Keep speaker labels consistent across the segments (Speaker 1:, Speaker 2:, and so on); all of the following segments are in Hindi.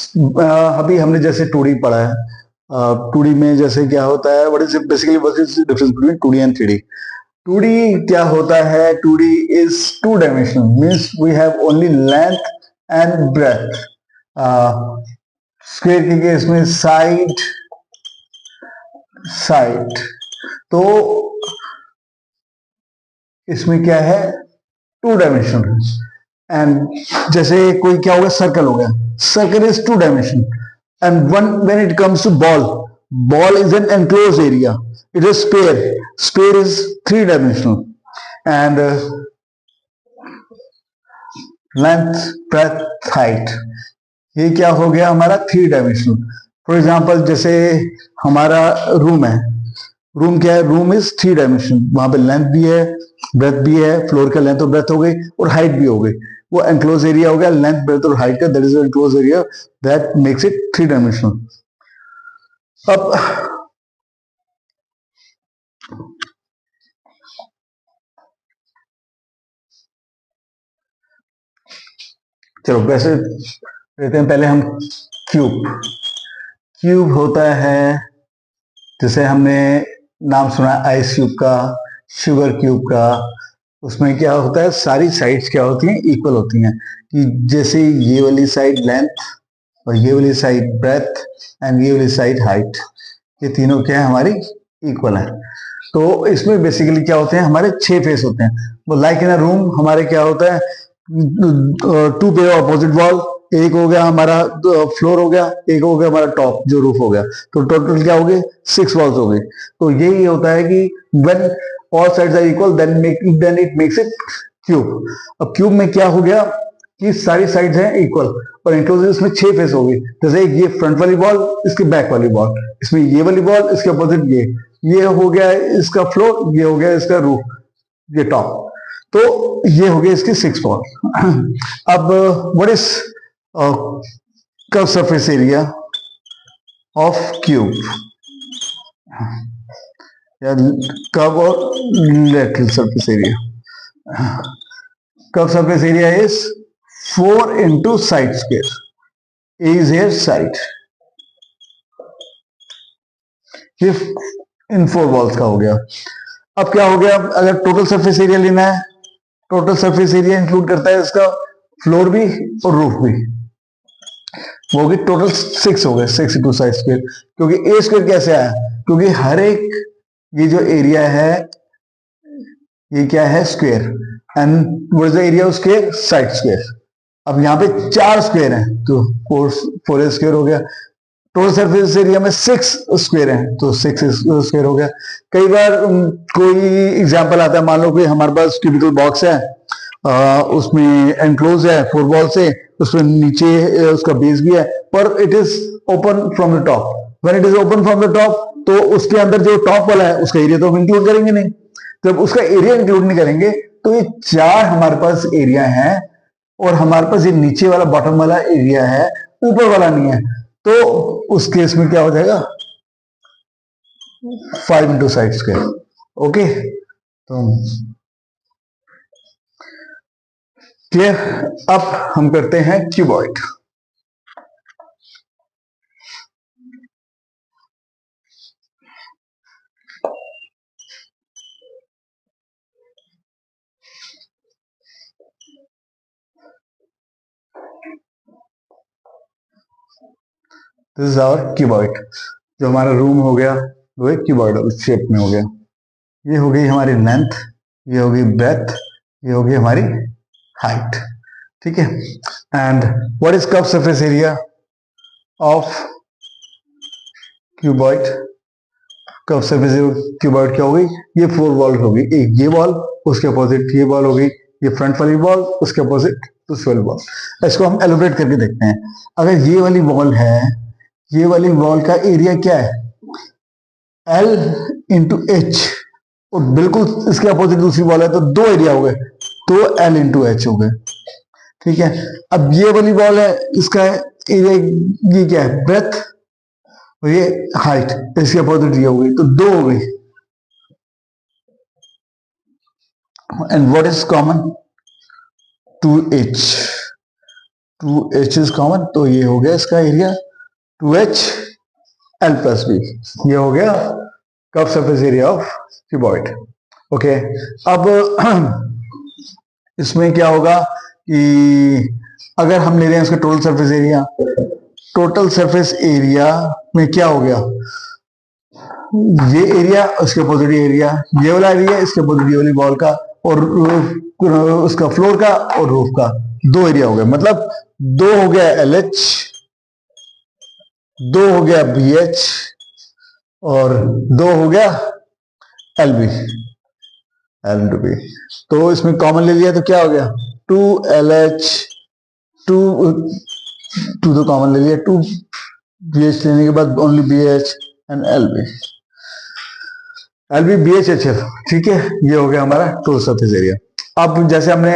Speaker 1: अभी हमने जैसे 2D पढ़ा है। 2D में जैसे क्या होता है, what is basically what is difference between 2D and 3D? 2D क्या होता है? 2D is two dimensional, means we have only length and breadth. Square के केस में साइड साइड, तो इसमें क्या है? 2 डायमेंशनल। एंड जैसे कोई क्या हो गया, सर्कल हो गया, circle is 2 dimension. And one when it comes to ball, ball is an enclose area, it is square, square is 3 dimensional. And length, breadth, height, ये क्या हो गया हमारा? 3 डायमेंशनल। फॉर एग्जाम्पल जैसे हमारा रूम है, रूम क्या है? रूम इज 3 डायमेंशन, वहां पे लेंथ भी है, ब्रेथ भी है, फ्लोर का लेंथ और ब्रेथ हो गई, और हाइट भी हो गई। वो एनक्लोज एरिया हो गया, लेंथ, ब्रेथ और हाइट का, that is enclose area, that makes it 3 dimensional. अब चलो वैसे लेते हैं पहले हम क्यूब। क्यूब होता है, जैसे हमने नाम सुना आइस क्यूब का, शुगर क्यूब का। उसमें क्या होता है, सारी साइड्स क्या होती हैं? इक्वल होती हैं। कि जैसे ये वाली साइड लेंथ, और ये वाली साइड ब्रेथ, एंड ये वाली साइड हाइट, ये तीनों क्या है? हमारी इक्वल है। तो इसमें बेसिकली क्या होते हैं? हमारे 6 फेस होते हैं। वो लाइक इन अ रूम हमारे क्या होता है? 2 पेयर ऑपोजिट वॉल, एक हो गया हमारा फ्लोर हो गया, एक हो गया हमारा टॉप जो रूफ हो गया, तो टोटल क्या हो गए? 6 वॉल्स हो गई। तो यही होता है कि when all sides are equal then it makes it cube. अब क्यूब में क्या हो गया कि सारी साइड्स हैं इक्वल, और इंक्लूसिव इसमें 6 फेस हो गई। जैसे ये फ्रंट वाली बॉल, इसके बैक वाली बॉल, इसमें ये वाली बॉल, इसके अपोजिट ये हो गया इसका फ्लोर, ये हो गया इसका रूफ, ये टॉप। तो ये हो गया इसकी 6 बॉल। अब what is curve surface area of cube, या कर्व और lateral surface area? Curve surface area is 4 into side square. A is here side, ये इन 4 वॉल्स का हो गया। अब क्या हो गया? अगर टोटल सरफेस एरिया लेना है, टोटल सरफेस एरिया इंक्लूड करता है इसका फ्लोर भी और रूफ भी, वो भी टोटल 6 हो गए, 6 into साइड स्क्वायर। क्योंकि ए स्क्वायर कैसे आया? क्योंकि हर एक ये जो एरिया है ये क्या है? Square, and what is the area of square? Side square. अब यहाँ पे 4 स्क्वायर हैं, तो 4 स्क्वायर हो गया। टोटल सरफेस एरिया में 6 स्क्वायर हैं, तो 6 स्क्वायर हो गया। कई बार कोई एग्जांपल आता है, मान लो कि हमारे पास क्यूबिकल बॉक्स है, उसमें एनक्लोज है 4 वॉल से, उसमें नीचे उसका बेस भी है, पर it is open from the top. When it is open from the top, तो उसके अंदर जो टॉप वाला है उसका एरिया तो हम इंक्लूड करेंगे नहीं। जब उसका एरिया इंक्लूड नहीं करेंगे, तो ये 4 हमारे पास एरिया है, और हमारे पास ये नीचे वाला बॉटम वाला एरिया है, ऊपर वाला नहीं है। तो उस केस में क्या हो जाएगा? 5 into साइड स्क्वायर। ओके, तो क्लियर। अब हम करते हैं cuboid. This is our cuboid. जो हमारा रूम हो गया वो एक क्यूबॉइड शेप में हो गया। ये हो गई हमारी लेंथ, ये हो गई ब्रेथ, ये हो गई हमारी हाइट। ठीक है। And what is curve surface area of cuboid? Curve surface cuboid क्या हो गई? ये 4 वॉल हो गई, एक ये वॉल, उसके अपोजिट ये वॉल हो गई, ये फ्रंट वाली वॉल, उसके अपोजिट दूसरी वाली वॉल। इसको हम एलोब्रेट करके देखते हैं। अगर ये वाली वॉल है, ये वाली वॉल का एरिया क्या है? L इंटू एच, और बिल्कुल इसके अपोजिट दूसरी वॉल है, तो 2 एरिया हो गए, तो L इंटू एच हो गए। ठीक है। अब ये वाली वॉल है, इसका एरिया ये क्या है? ब्रेथ, और ये हाइट, इसके अपोजिट ये हो गई, तो 2 हो गई। And what is common? 2h। 2h is common, तो ये हो गया इसका area 2h L plus B, ये हो गया curve surface area of cuboid. Okay, अब इसमें क्या होगा कि अगर हम ले रहे हैं इसका total surface area, total surface area में क्या हो गया, ये एरिया उसके अपोजिट एरिया, ये वाला एरिया इसके अपोजिट ये वाली वॉल का, और उसका फ्लोर का और रूफ का, दो एरिया हो गए, मतलब दो हो गया LH, दो हो गया BH, और दो हो गया LB, L इंटू बी। तो इसमें कॉमन ले लिया तो क्या हो गया 2LH, 2 तो कॉमन ले लिया, 2BH लेने के बाद only BH and LB, LB BH HF, ठीक है, ये हो गया हमारा टोटल सरफेस एरिया। अब जैसे हमने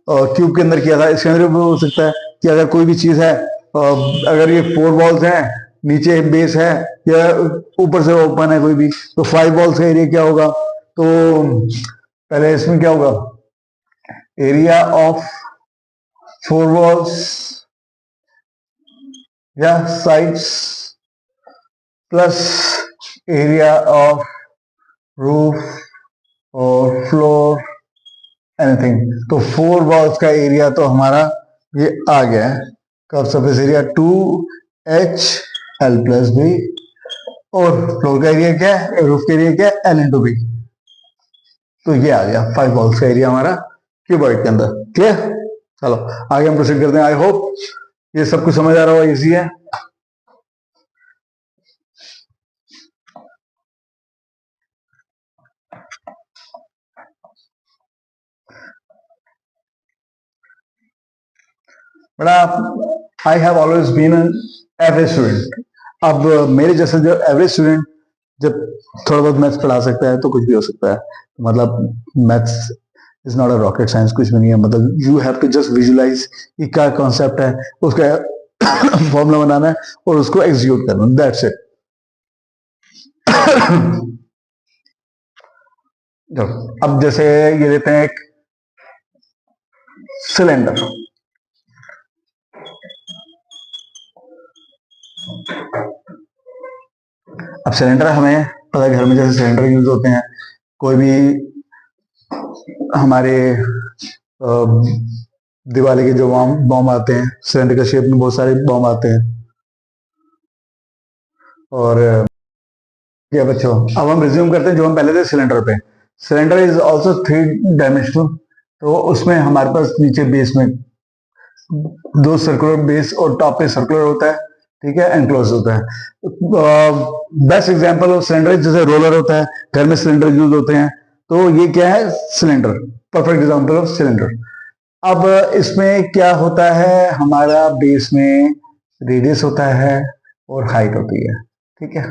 Speaker 1: क्यूब के अंदर किया था, इसके अंदर भी हो सकता है कि अगर कोई भी चीज है, अगर ये 4 वॉल्स हैं, नीचे बेस है, या ऊपर से ओपन है कोई भी, तो 5 वॉल्स का एरिया क्या होगा, तो पहले इसमें क्या होगा, एरिया ऑफ 4 वॉल्स या sides plus area of roof और फ्लोर एनीथिंग, तो 4 वॉल्स का एरिया तो हमारा ये आ गया है, curve surface area 2H L plus B, और फ्लोर का एरिया क्या है, रूफ का एरिया क्या है, L इंटू बी, तो ये आ गया 5 वॉल्स का एरिया हमारा क्यूबॉइड के अंदर। क्लियर, चलो आगे हम प्रोसीड करते हैं। आई होप ये सब कुछ समझ आ रहा होगा, इजी है। बड़ा I have always been an average student. अब मेरे जैसे जो एवरेज स्टूडेंट जब थोड़ा बहुत मैथ्स पढ़ा सकता है तो कुछ भी हो सकता है, मतलब maths is not a rocket science, कुछ भी नहीं है, मतलब you have to just visualise कि क्या कॉन्सेप्ट है, उसका फॉर्मूला बनाना है और उसको एग्जीक्यूट करना, दैट्स इट। अब जैसे ये लेते हैं एक सिलेंडर, अब सिलेंडर हमें पता है घर में जैसे सिलेंडर यूज होते हैं, कोई भी हमारे दिवाली के जो बॉम्ब आते हैं सिलेंडर के शेप में, बहुत सारे बॉम्ब आते हैं। और क्या बच्चों, अब हम रिज्यूम करते हैं जो हम पहले थे सिलेंडर पे। सिलेंडर इज ऑल्सो 3 डायमेंशनल, तो उसमें हमारे पास नीचे बेस में 2 सर्कुलर बेस और टॉप पे सर्कुलर होता है, ठीक है, एनक्लोज होता है। बेस्ट एग्जांपल ऑफ सिलेंडर जैसे रोलर होता है, घर में सिलेंडर यूज होते हैं, तो ये क्या है cylinder, perfect example of cylinder. अब इसमें क्या होता है, हमारा बेस में रेडियस होता है और हाइट होती है, ठीक है।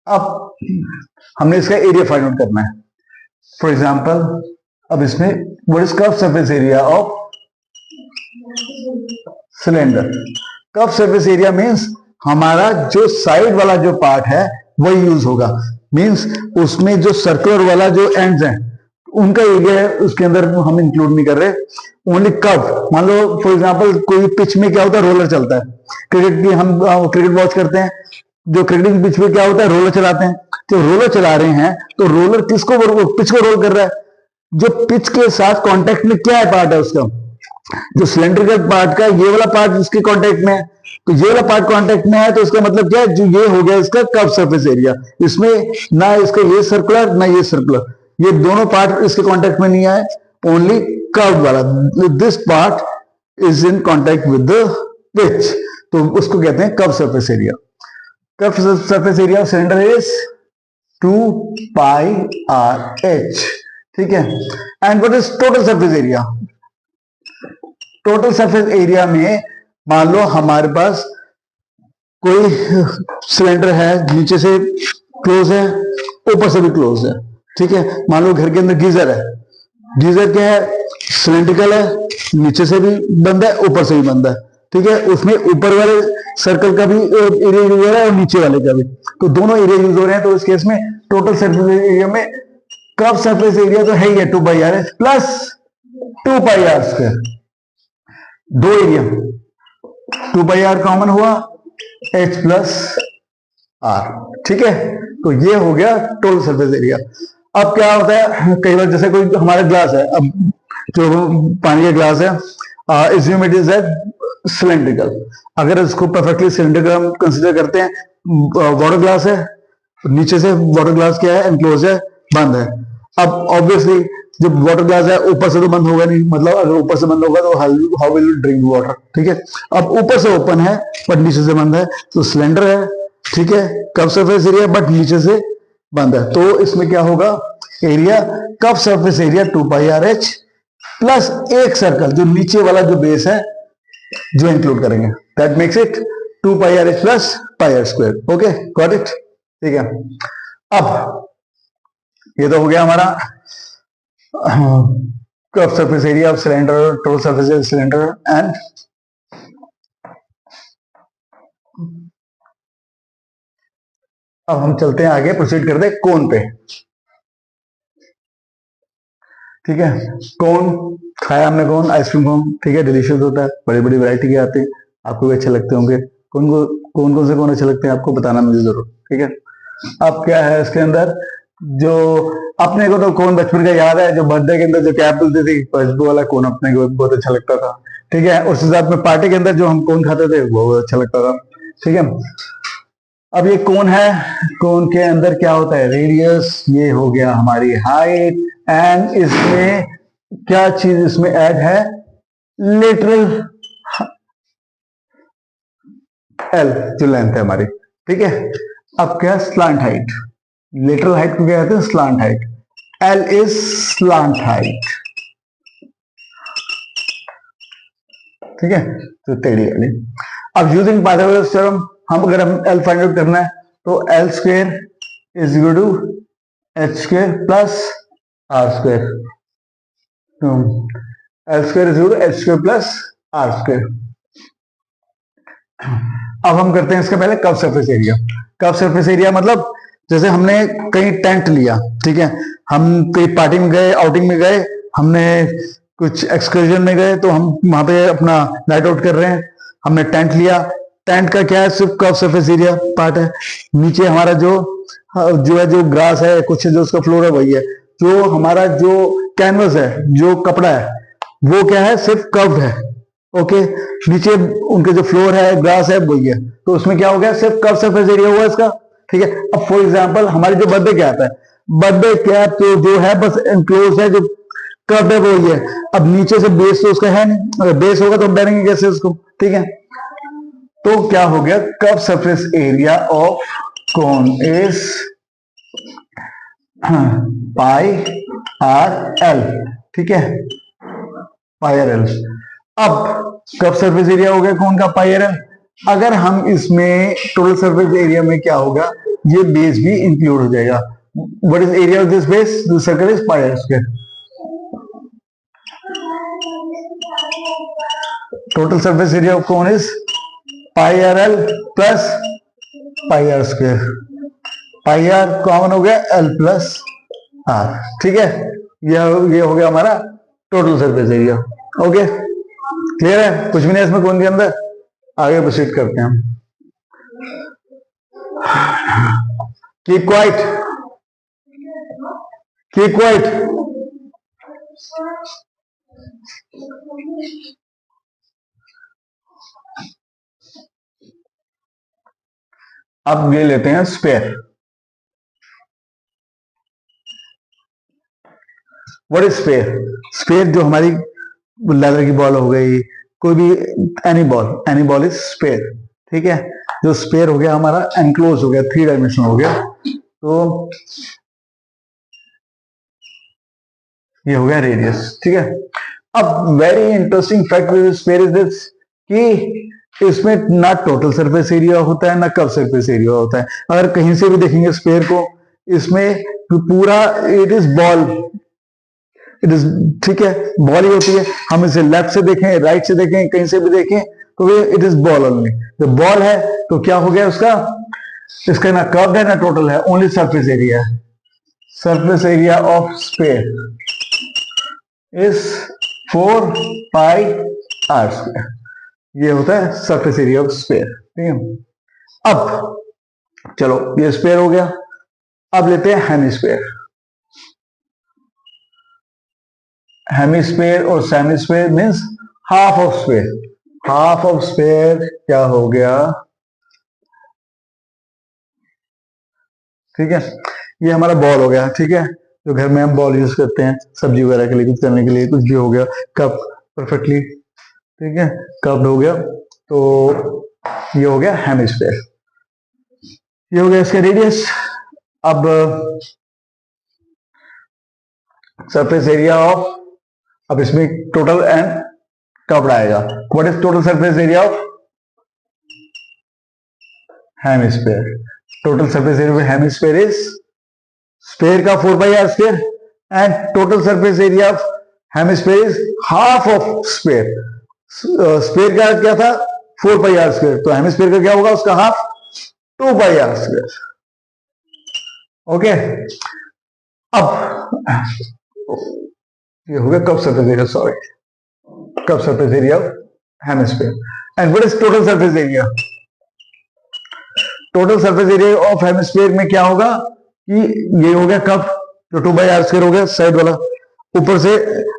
Speaker 1: अब हमने इसका एरिया फाइंड आउट करना है। फॉर एग्जांपल अब इसमें what is curve surface area of cylinder. Curve surface area means हमारा जो साइड वाला जो पार्ट है वही यूज होगा, मींस उसमें जो सर्कुलर वाला जो एंड्स हैं उनका एरिया है उसके अंदर हम इंक्लूड नहीं कर रहे, ओनली कर्व। मान लो फॉर एग्जांपल कोई पिच में क्या होता है, रोलर चलता है, क्रिकेट की हम क्रिकेट वॉच करते हैं, जो क्रिकेटिंग पिच में क्या होता है, रोलर चलाते हैं, तो रोलर चला रहे हैं तो रोलर किसको, पिच को रोल कर रहा है, जो पिच के साथ कांटेक्ट में क्या है पार्ट है उसका, जो सिलेंड्रिकल पार्ट का ये वाला पार्ट इसके कांटेक्ट में है, तो ये वाला पार्ट कांटेक्ट में है, तो इसका मतलब क्या है, जो ये हो गया इसका कर्व सरफेस एरिया। इसमें ना इसका ये सर्कुलर ना ये सर्कुलर, ये दोनों पार्ट इसके कांटेक्ट में नहीं आए, ओनली कर्व वाला, this part is in contact with the pitch, तो उसको कहते हैं curve surface area. Curve surface area of cylinder is 2 pi R H, ठीक है। And what is total surface area, total surface area में मान लो हमारे पास कोई सिलेंडर है, नीचे से क्लोज है ऊपर से भी क्लोज है, ठीक है। मान लो घर के अंदर गीजर है, गीजर क्या है, सिलेंड्रिकल है, नीचे से भी बंद है ऊपर से भी बंद है, ठीक है। उसमें ऊपर वाले सर्कल का भी एरिया यूज हो रहा है और नीचे वाले का भी, तो दोनों एरिया यूज हो रहे हैं, तो इस केस में टोटल सरफेस एरिया में कर्व सरफेस एरिया तो है ही है 2 pi R H plus 2 pi are square, दो एरिया, 2 पाई आर कॉमन हुआ, एच प्लस आर, ठीक है। तो ये हो गया टोटल सरफेस एरिया। अब क्या होता है, कई बार जैसे कोई हमारा ग्लास है, अब जो पानी का ग्लास है, इज्यूम इट इज सिलेंड्रिकल। अगर इसको परफेक्टली सिलेंड्रिकल हम कंसीडर करते हैं, वाटर ग्लास है, नीचे से वाटर ग्लास क्या है, एनक्लोज है, बंद है। अब ऑब्वियसली जब वाटर ग्लास है ऊपर से तो बंद होगा नहीं, मतलब अगर ऊपर से बंद होगा तो how will you drink water, ठीक है। अब ऊपर से ओपन है बट नीचे से बंद है, तो सिलेंडर है, ठीक है, कर्व सरफेस एरिया, बट नीचे से बंद है, तो इसमें क्या होगा, area curve surface area 2 pi R H plus एक सर्कल जो नीचे वाला जो बेस है जो इंक्लूड करेंगे, that makes it 2 pi R H plus pi are square. Okay, got it, ठीक है। अब ये तो हो गया हमारा curve surface area of cylinder, total surface area cylinder and अब हम चलते हैं आगे, प्रोसीड करते हैं कोन पे, ठीक है। कोन खाया हमने, कोन आइसक्रीम कोन, ठीक है, डिलीशियस होता है, बड़ी बड़ी वैरायटी के आते हैं, आपको भी अच्छे लगते होंगे। कौन कौन से कौन अच्छे लगते हैं आपको बताना मुझे जरूर, ठीक है। अब क्या है इसके अंदर, जो अपने को तो कौन बचपन का याद है, जो बर्थडे के अंदर जो कैप मिलती थी खुशबू वाला कौन, अपने को बहुत अच्छा लगता था, ठीक है। उस हिसाब में पार्टी के अंदर जो हम कौन खाते थे वो बहुत अच्छा लगता था, ठीक है। अब ये कौन है, कौन के अंदर क्या होता है, रेडियस, ये हो गया हमारी हाइट, एंड इसमें क्या चीज इसमें ऐड है, लेटरल एल जो लेंथ है हमारी, ठीक है। अब क्या, स्लांट हाइट, लेटरल हाइट को क्या कहते हैं, slant height, L is slant height, ठीक है, तो टेढ़ी वाली। अब यूजिंग पाइथागोरस थ्योरम, हम अगर हम एल फाइंड आउट करना है तो L square is equal to H square plus R square, L square is equal to H square plus R square. अब हम करते हैं इसका पहले curve surface area. Curve surface area मतलब जैसे हमने कहीं टेंट लिया, ठीक है, हम कहीं पार्टी में गए, आउटिंग में गए, हमने कुछ एक्सकर्जन में गए, तो हम वहां पे अपना नाइट आउट कर रहे हैं, हमने टेंट लिया, टेंट का क्या है, सिर्फ कर्व सरफेस एरिया पार्ट है, नीचे हमारा जो है जो ग्रास है, कुछ जो उसका फ्लोर है वही है, जो हमारा जो कैनवस है, जो कपड़ा है वो क्या है, सिर्फ कर्व है, ओके। नीचे उनके जो फ्लोर है, ग्रास है, वही है, तो उसमें क्या हो गया, सिर्फ कर्व सरफेस एरिया हुआ इसका, ठीक है। अब फॉर एग्जांपल हमारी जो बर्थडे कैप है, बर्थडे कैप तो जो है बस एनक्लोज है, जो कर्व है वो ही है। अब नीचे से बेस तो उसका है नहीं, अगर बेस होगा तो हम डालेंगे कैसे उसको, ठीक है। तो क्या हो गया, curve surface area of cone is pi R L, ठीक है, पाई आर एल। अब कर्व सरफेस एरिया हो गया कौन का, पाई आर एल। अगर हम इसमें टोटल सरफेस एरिया में क्या होगा, ये बेस भी इंक्लूड हो जाएगा। What is area of this base, this circle is pi are square. Total surface area of cone is pi R L plus pi are square, pi are common हो गया, एल प्लस आर, ठीक है। ये हो गया हमारा total surface area, okay, clear है, कुछ भी नहीं इसमें कौन के अंदर। आगे प्रोसीड करते हैं, कीप क्वाइट, कीप क्वाइट। अब ये लेते हैं sphere. What is sphere, sphere जो हमारी लेदर की बॉल हो गई, कोई भी एनी बॉल इज स्पेयर, ठीक है। जो स्पेयर हो गया हमारा एनक्लोज हो गया, 3 डायमेंशन हो गया, तो ये हो गया रेडियस, ठीक है। अब very interesting fact with spare is this कि इसमें ना टोटल सरफेस एरिया होता है ना कर्व सरफेस एरिया होता है। अगर कहीं से भी देखेंगे स्पेयर को, इसमें पूरा it is ball, it is, ठीक है, बॉल ही होती है। हम इसे लेफ्ट से देखें, राइट से देखें, कहीं से भी देखें तो ये इट इज बॉल ओनली। जब बॉल है तो क्या हो गया उसका, इसका ना कर्व है ना टोटल है, ओनली सरफेस एरिया है। Surface area of sphere is 4 pi are square, ये होता है सरफेस एरिया ऑफ स्फीयर। ठीक है, अब चलो ये स्फीयर हो गया, अब लेते हैं हेमिस्फीयर। हेमिस्फीयर और semisphere means half of sphere. Half of sphere क्या हो गया, ठीक है, ये हमारा बॉल हो गया। ठीक है, जो घर में हम बॉल यूज करते हैं सब्जी वगैरह के लिए, कुछ करने के लिए, कुछ भी हो गया, कप परफेक्टली, ठीक है, कप हो गया। तो ये हो गया हेमिस्फीयर, ये हो गया इसका रेडियस। अब सरफेस एरिया ऑफ, अब इसमें टोटल एंड कब आएगा, what is total surface area of hemisphere? Total surface area of hemisphere is sphere का 4πr² and total surface area of hemisphere is half of sphere. Sphere का क्या था 4πr², तो हेमिस्फीयर का क्या होगा उसका हाफ 2πr²। ओके, अब ये हो गया कब सरफेस एरिया, सॉरी, कब surface area of hemisphere. And what is total surface area? Total surface area of hemisphere में क्या होगा कि ये हो गया कब, जो 2πr² हो गया साइड वाला, ऊपर से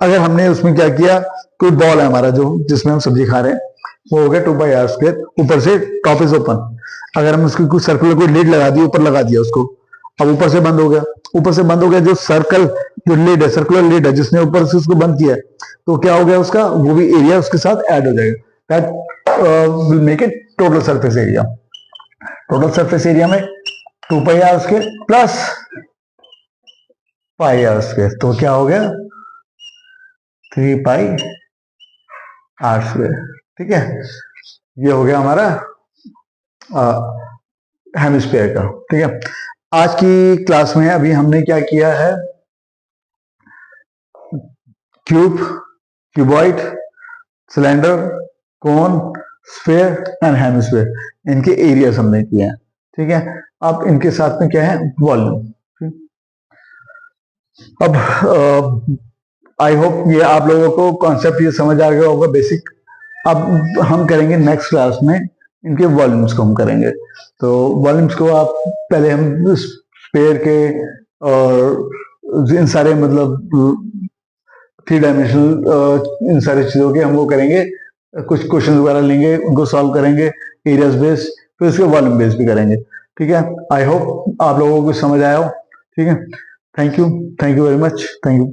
Speaker 1: अगर हमने उसमें क्या किया, कोई बॉल है हमारा जो जिसमें हम सब्जी खा रहे हैं, वो हो गया 2πr², ऊपर से टॉप इज ओपन। अगर हम उसकी कुछ सर्कुलर कोई लिड लगा दी, ऊपर लगा दिया उसको, अब ऊपर से बंद हो गया, ऊपर से बंद हो गया, जो सर्कल जो लिड है, सर्कुलर लिड है, जिसने ऊपर से उसको बंद किया, तो क्या हो गया उसका, वो भी एरिया उसके साथ ऐड हो जाएगा। That will make it total surface area. Total surface area में 2πr² प्लस πr², तो क्या हो गया 3πr²। ठीक है, ये हो गया हमारा हेमिस्फीयर का। ठीक है, आज की क्लास में अभी हमने क्या किया है, cube, cuboid, cylinder, cone, sphere and hemisphere, इनके एरियाज हमने किए हैं। ठीक है, अब इनके साथ में क्या है, वॉल्यूम। अब आई होप ये आप लोगों को कॉन्सेप्ट ये समझ आ गया होगा बेसिक। अब हम करेंगे नेक्स्ट क्लास में इनके वॉल्यूम्स को हम करेंगे। तो वॉल्यूम्स को आप पहले हम स्फीयर के और इन सारे मतलब 3 डायमेंशनल इन सारी चीजों के हम वो करेंगे, कुछ क्वेश्चन वगैरह लेंगे, उनको सॉल्व करेंगे एरियाज बेस्ड, फिर उसके वॉल्यूम बेस्ड भी करेंगे। ठीक है, आई होप आप लोगों को समझ आया हो। ठीक है, thank you very much, thank you.